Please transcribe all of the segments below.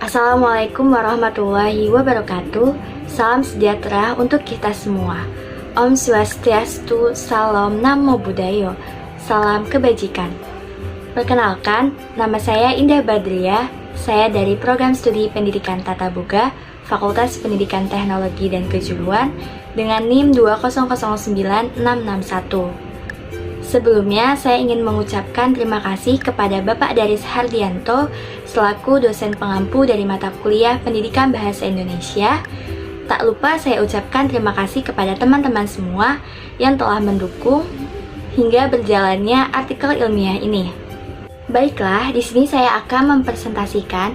Assalamualaikum warahmatullahi wabarakatuh. Salam sejahtera untuk kita semua. Om Swastiastu, Salam Namo Buddhaya, salam kebajikan. Perkenalkan, nama saya Indah Badriah. Saya dari Program Studi Pendidikan Tata Boga, Fakultas Pendidikan Teknologi dan Kejuruan dengan NIM 2009661. Sebelumnya, saya ingin mengucapkan terima kasih kepada Bapak Daris Hardianto selaku dosen pengampu dari mata kuliah Pendidikan Bahasa Indonesia. Tak lupa saya ucapkan terima kasih kepada teman-teman semua yang telah mendukung hingga berjalannya artikel ilmiah ini. Baiklah, di sini saya akan mempresentasikan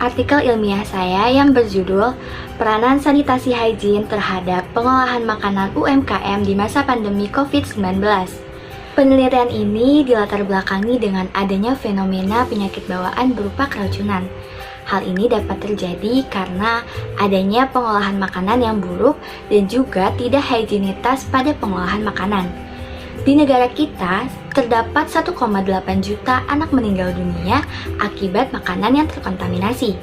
artikel ilmiah saya yang berjudul Peranan Sanitasi Hygiene terhadap Pengolahan Makanan UMKM di Masa Pandemi COVID-19. Penelitian ini dilatar belakangi dengan adanya fenomena penyakit bawaan berupa keracunan. Hal ini dapat terjadi karena adanya pengolahan makanan yang buruk dan juga tidak higienitas pada pengolahan makanan. Di negara kita, terdapat 1,8 juta anak meninggal dunia akibat makanan yang terkontaminasi,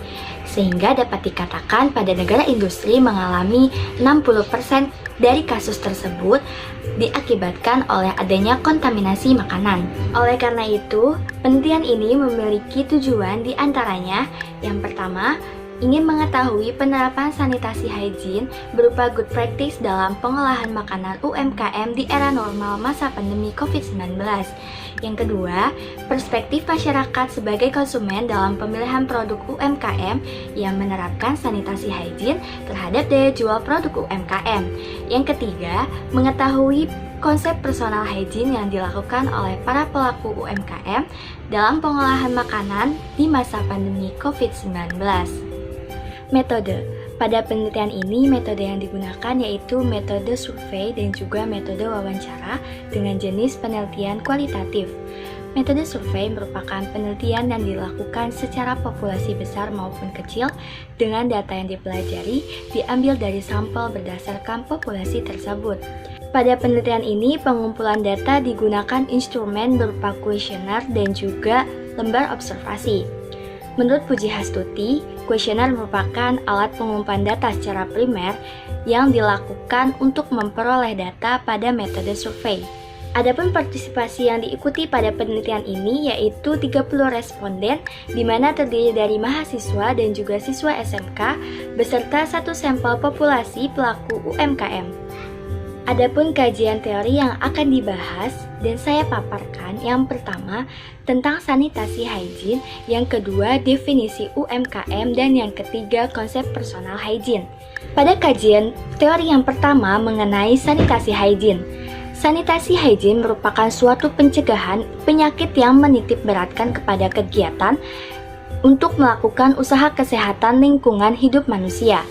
sehingga dapat dikatakan pada negara industri mengalami 60% dari kasus tersebut diakibatkan oleh adanya kontaminasi makanan. Oleh karena itu, penelitian ini memiliki tujuan diantaranya yang pertama, ingin mengetahui penerapan sanitasi hygiene berupa good practice dalam pengolahan makanan UMKM di era normal masa pandemi COVID-19. Yang kedua, perspektif masyarakat sebagai konsumen dalam pemilihan produk UMKM yang menerapkan sanitasi hygiene terhadap daya jual produk UMKM. Yang ketiga, mengetahui konsep personal hygiene yang dilakukan oleh para pelaku UMKM dalam pengolahan makanan di masa pandemi COVID-19. Metode. Pada penelitian ini, metode yang digunakan yaitu metode survei dan juga metode wawancara dengan jenis penelitian kualitatif. Metode survei merupakan penelitian yang dilakukan secara populasi besar maupun kecil dengan data yang dipelajari diambil dari sampel berdasarkan populasi tersebut. Pada penelitian ini, pengumpulan data digunakan instrumen berupa kuesioner dan juga lembar observasi. Menurut Puji Hastuti, kuesioner merupakan alat pengumpulan data secara primer yang dilakukan untuk memperoleh data pada metode survei. Adapun partisipasi yang diikuti pada penelitian ini yaitu 30 responden di mana terdiri dari mahasiswa dan juga siswa SMK beserta satu sampel populasi pelaku UMKM. Adapun kajian teori yang akan dibahas dan saya paparkan yang pertama tentang sanitasi hygiene, yang kedua definisi UMKM, dan yang ketiga konsep personal hygiene. Pada kajian teori yang pertama mengenai sanitasi hygiene. Sanitasi hygiene merupakan suatu pencegahan penyakit yang menitik beratkan kepada kegiatan untuk melakukan usaha kesehatan lingkungan hidup manusia.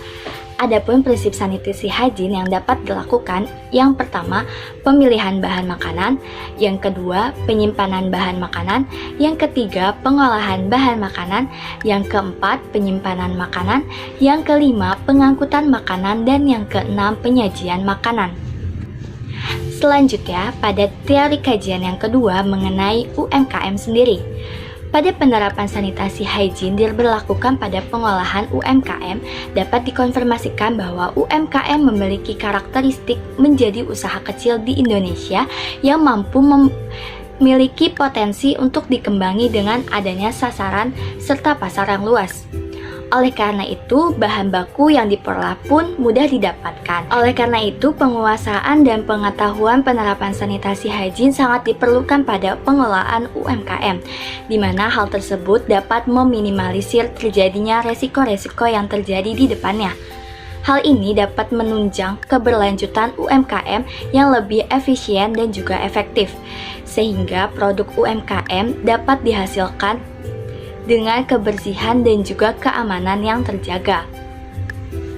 Adapun prinsip sanitasi hygiene yang dapat dilakukan, yang pertama, pemilihan bahan makanan, yang kedua, penyimpanan bahan makanan, yang ketiga, pengolahan bahan makanan, yang keempat, penyimpanan makanan, yang kelima, pengangkutan makanan, dan yang keenam, penyajian makanan. Selanjutnya, pada teori kajian yang kedua mengenai UMKM sendiri. Pada penerapan sanitasi hygiene diberlakukan pada pengolahan UMKM, dapat dikonfirmasikan bahwa UMKM memiliki karakteristik menjadi usaha kecil di Indonesia yang mampu memiliki potensi untuk dikembangi dengan adanya sasaran serta pasar yang luas. Oleh karena itu, bahan baku yang diperoleh pun mudah didapatkan. Oleh karena itu, penguasaan dan pengetahuan penerapan sanitasi hygiene sangat diperlukan pada pengelolaan UMKM, di mana hal tersebut dapat meminimalisir terjadinya resiko-resiko yang terjadi di depannya. Hal ini dapat menunjang keberlanjutan UMKM yang lebih efisien dan juga efektif, sehingga produk UMKM dapat dihasilkan dengan kebersihan dan juga keamanan yang terjaga.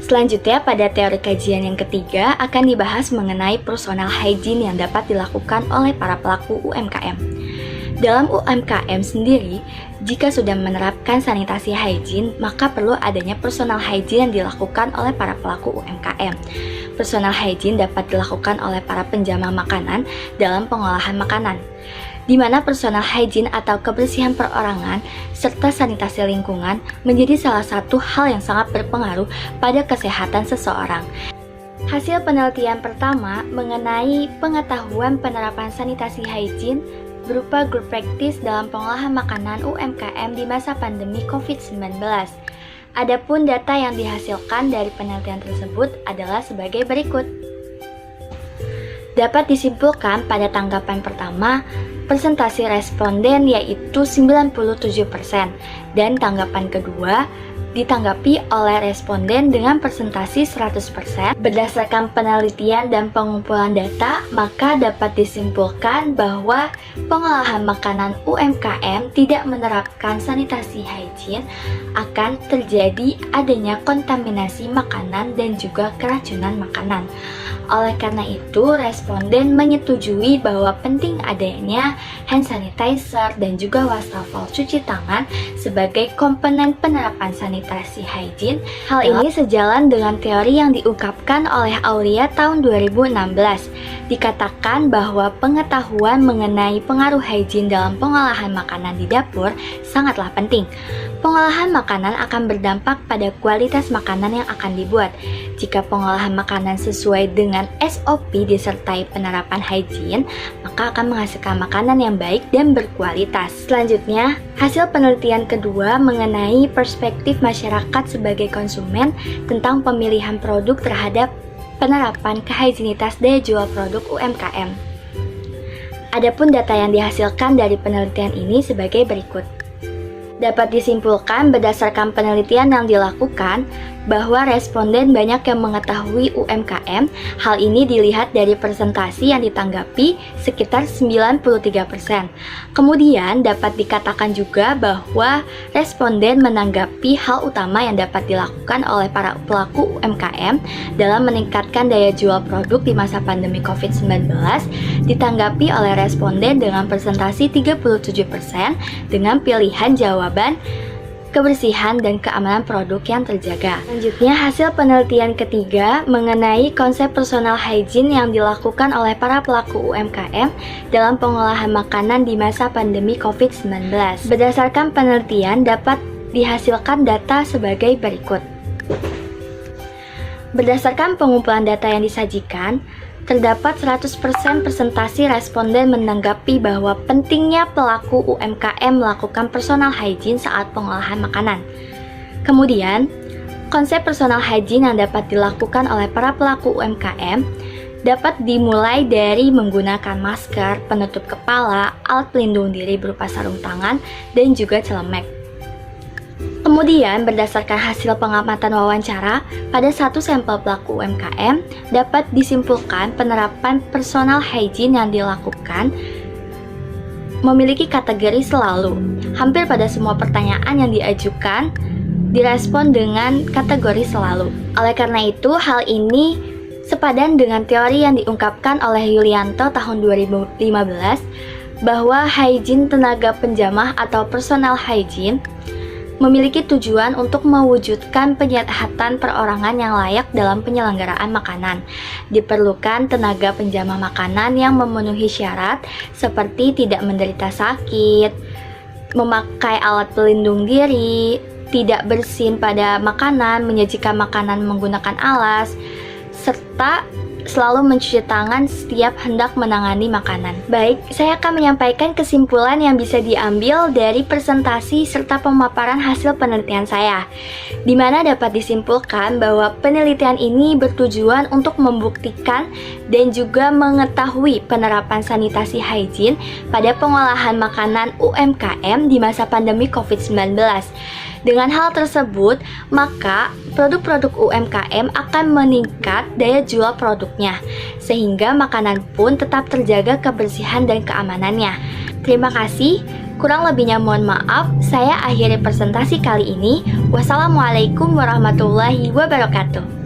Selanjutnya, pada teori kajian yang ketiga akan dibahas mengenai personal hygiene yang dapat dilakukan oleh para pelaku UMKM. Dalam UMKM sendiri, jika sudah menerapkan sanitasi hygiene, maka perlu adanya personal hygiene yang dilakukan oleh para pelaku UMKM. Personal hygiene dapat dilakukan oleh para penjamak makanan dalam pengolahan makanan. di mana personal hygiene atau kebersihan perorangan serta sanitasi lingkungan menjadi salah satu hal yang sangat berpengaruh pada kesehatan seseorang. Hasil penelitian pertama mengenai pengetahuan penerapan sanitasi hygiene berupa group practice dalam pengolahan makanan UMKM di masa pandemi COVID-19. Adapun data yang dihasilkan dari penelitian tersebut adalah sebagai berikut. Dapat disimpulkan pada tanggapan pertama, presentasi responden yaitu 97% dan tanggapan kedua ditanggapi oleh responden dengan presentasi 100%. Berdasarkan penelitian dan pengumpulan data, maka dapat disimpulkan bahwa pengolahan makanan UMKM tidak menerapkan sanitasi hygiene akan terjadi adanya kontaminasi makanan dan juga keracunan makanan. Oleh karena itu, responden menyetujui bahwa penting adanya hand sanitizer dan juga wastafel cuci tangan sebagai komponen penerapan sanitasi hygiene. Hal ini sejalan dengan teori yang diungkapkan oleh Aulia tahun 2016. Dikatakan bahwa pengetahuan mengenai pengaruh hygiene dalam pengolahan makanan di dapur sangatlah penting. Pengolahan makanan akan berdampak pada kualitas makanan yang akan dibuat. Jika pengolahan makanan sesuai dengan SOP disertai penerapan hygiene, maka akan menghasilkan makanan yang baik dan berkualitas. Selanjutnya, hasil penelitian kedua mengenai perspektif masyarakat sebagai konsumen tentang pemilihan produk terhadap penerapan kehigienitas daya jual produk UMKM. Adapun data yang dihasilkan dari penelitian ini sebagai berikut. Dapat disimpulkan berdasarkan penelitian yang dilakukan bahwa responden banyak yang mengetahui UMKM. Hal ini dilihat dari presentasi yang ditanggapi sekitar 93%. Kemudian dapat dikatakan juga bahwa responden menanggapi hal utama yang dapat dilakukan oleh para pelaku UMKM dalam meningkatkan daya jual produk di masa pandemi COVID-19 ditanggapi oleh responden dengan presentasi 37% dengan pilihan jawaban kebersihan dan keamanan produk yang terjaga. Selanjutnya, hasil penelitian ketiga mengenai konsep personal hygiene yang dilakukan oleh para pelaku UMKM dalam pengolahan makanan di masa pandemi COVID-19. Berdasarkan penelitian dapat dihasilkan data sebagai berikut. Berdasarkan pengumpulan data yang disajikan, terdapat 100% presentasi responden menanggapi bahwa pentingnya pelaku UMKM melakukan personal hygiene saat pengolahan makanan. Kemudian, konsep personal hygiene yang dapat dilakukan oleh para pelaku UMKM dapat dimulai dari menggunakan masker, penutup kepala, alat pelindung diri berupa sarung tangan, dan juga celemek. Kemudian, berdasarkan hasil pengamatan wawancara, pada satu sampel pelaku UMKM dapat disimpulkan penerapan personal hygiene yang dilakukan memiliki kategori selalu. Hampir pada semua pertanyaan yang diajukan direspon dengan kategori selalu. Oleh karena itu, hal ini sepadan dengan teori yang diungkapkan oleh Yulianto tahun 2015 bahwa hygiene tenaga penjamah atau personal hygiene memiliki tujuan untuk mewujudkan penyehatan perorangan yang layak dalam penyelenggaraan makanan. Diperlukan tenaga penjamah makanan yang memenuhi syarat seperti tidak menderita sakit, memakai alat pelindung diri, tidak bersin pada makanan, menyajikan makanan menggunakan alas, serta selalu mencuci tangan setiap hendak menangani makanan. Baik, saya akan menyampaikan kesimpulan yang bisa diambil dari presentasi serta pemaparan hasil penelitian saya, di mana dapat disimpulkan bahwa penelitian ini bertujuan untuk membuktikan dan juga mengetahui penerapan sanitasi hygiene pada pengolahan makanan UMKM di masa pandemi COVID-19. Dengan hal tersebut, maka produk-produk UMKM akan meningkat daya jual produknya, sehingga makanan pun tetap terjaga kebersihan dan keamanannya. Terima kasih, kurang lebihnya mohon maaf. Saya akhiri presentasi kali ini. Wassalamualaikum warahmatullahi wabarakatuh.